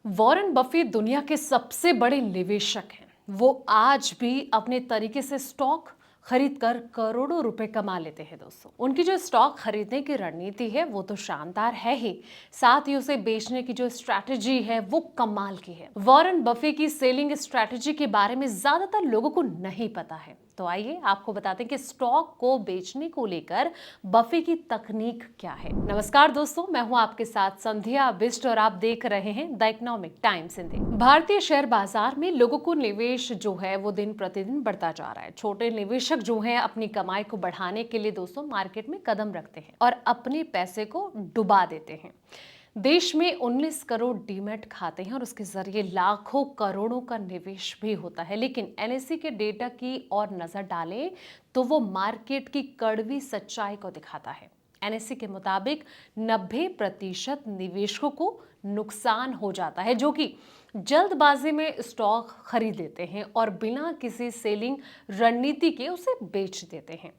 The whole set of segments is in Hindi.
वॉरेन बफे दुनिया के सबसे बड़े निवेशक हैं। वो आज भी अपने तरीके से स्टॉक खरीद कर करोड़ों रुपए कमा लेते हैं। दोस्तों, उनकी जो स्टॉक खरीदने की रणनीति है वो तो शानदार है ही, साथ ही उसे बेचने की जो स्ट्रैटेजी है वो कमाल की है। वॉरेन बफे की सेलिंग स्ट्रैटेजी के बारे में ज्यादातर लोगों को नहीं पता है, तो आइए आपको बताते हैं कि स्टॉक को बेचने को लेकर बफे की तकनीक क्या है। नमस्कार दोस्तों, मैं हूं आपके साथ संध्या बिष्ट और आप देख रहे हैं द इकोनॉमिक टाइम्स हिंदी। भारतीय शेयर बाजार में लोगों को निवेश जो है वो दिन प्रतिदिन बढ़ता जा रहा है। छोटे निवेशक जो हैं अपनी कमाई को बढ़ाने के लिए दोस्तों मार्केट में कदम रखते हैं और अपने पैसे को डुबा देते हैं। देश में 19 करोड़ डीमैट खाते हैं और उसके जरिए लाखों करोड़ों का निवेश भी होता है। लेकिन एनएसई के डेटा की और नजर डालें तो वो मार्केट की कड़वी सच्चाई को दिखाता है। एनएसई के मुताबिक 90% निवेशकों को नुकसान हो जाता है, जो कि जल्दबाजी में स्टॉक खरीद लेते हैं और बिना किसी सेलिंग रणनीति के उसे बेच देते हैं।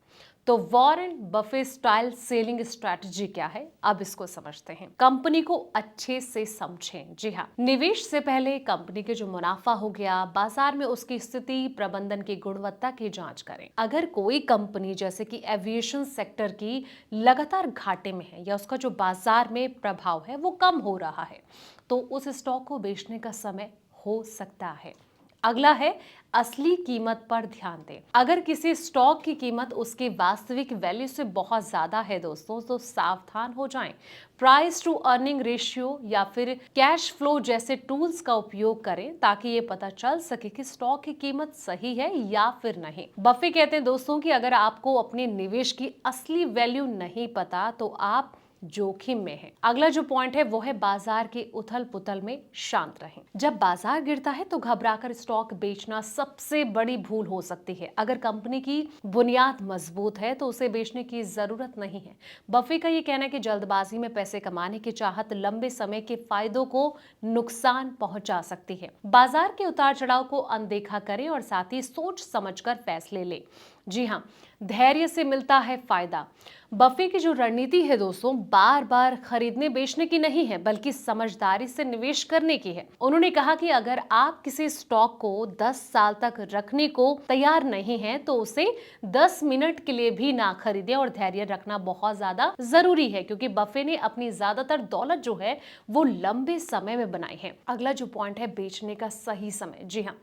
तो Warren Buffett style selling strategy क्या है, अब इसको समझते हैं। कंपनी को अच्छे से समझें। जी हाँ, निवेश से पहले कंपनी के जो मुनाफा हो गया, बाजार में उसकी स्थिति, प्रबंधन की गुणवत्ता की जांच करें। अगर कोई कंपनी जैसे कि एविएशन सेक्टर की लगातार घाटे में है या उसका जो बाजार में प्रभाव है वो कम हो रहा है, तो उस स्टॉक को बेचने का समय हो सकता है। अगला है असली कीमत पर ध्यान दें। अगर किसी स्टॉक की कीमत उसके वास्तविक वैल्यू से बहुत ज्यादा है दोस्तों, तो सावधान हो जाएं। प्राइस टू अर्निंग रेशियो या फिर कैश फ्लो जैसे टूल्स का उपयोग करें ताकि ये पता चल सके कि स्टॉक की कीमत सही है या फिर नहीं। बफे कहते हैं दोस्तों कि अगर आपको अपने निवेश की असली वैल्यू नहीं पता तो आप जोखिम में है। अगला जो पॉइंट है वो है बाजार की उथल पुथल में शांत रहें। जब बाजार गिरता है तो घबराकर स्टॉक बेचना सबसे बड़ी भूल हो सकती है। अगर कंपनी की बुनियाद मजबूत है तो उसे बेचने की जरूरत नहीं है। बफे का ये कहना है कि जल्दबाजी में पैसे कमाने की चाहत लंबे समय के फायदों को नुकसान पहुंचा सकती है। बाजार के उतार चढ़ाव को अनदेखा करें और साथ ही सोच समझकर फैसले लें। जी हाँ, धैर्य से मिलता है फायदा। बफे की जो रणनीति है दोस्तों, बार बार खरीदने बेचने की नहीं है बल्कि समझदारी से निवेश करने की है। उन्होंने कहा कि अगर आप किसी स्टॉक को 10 साल तक रखने को तैयार नहीं हैं तो उसे 10 मिनट के लिए भी ना खरीदें और धैर्य रखना बहुत ज्यादा जरूरी है, क्योंकि बफे ने अपनी ज्यादातर दौलत जो है वो लंबे समय में बनाई है। अगला जो पॉइंट है बेचने का सही समय। जी हाँ,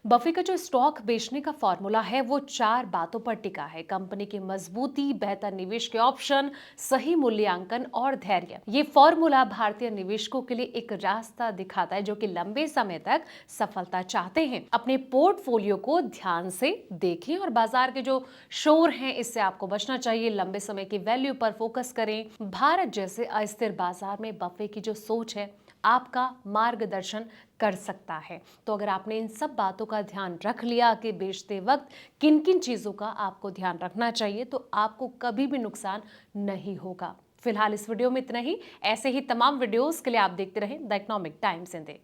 बफे का जो स्टॉक बेचने का फॉर्मूला है वो 4 बातों पर टिका है: कंपनी की मजबूती, बेहतर निवेश के ऑप्शन, सही मूल्यांकन और धैर्य। ये फॉर्मूला भारतीय निवेशकों के लिए एक रास्ता दिखाता है जो कि लंबे समय तक सफलता चाहते हैं। अपने पोर्टफोलियो को ध्यान से देखें और बाजार के जो शोर हैं इससे आपको बचना चाहिए। लंबे समय की वैल्यू पर फोकस करें। भारत जैसे अस्थिर बाजार में बफे की जो सोच है आपका मार्गदर्शन कर सकता है। तो अगर आपने इन सब बातों का ध्यान रख लिया कि बेचते वक्त किन किन चीजों का आपको ध्यान रखना चाहिए, तो आपको कभी भी नुकसान नहीं होगा। फिलहाल इस वीडियो में इतना ही। ऐसे ही तमाम वीडियोस के लिए आप देखते रहें द इकोनॉमिक टाइम्स हिंदी।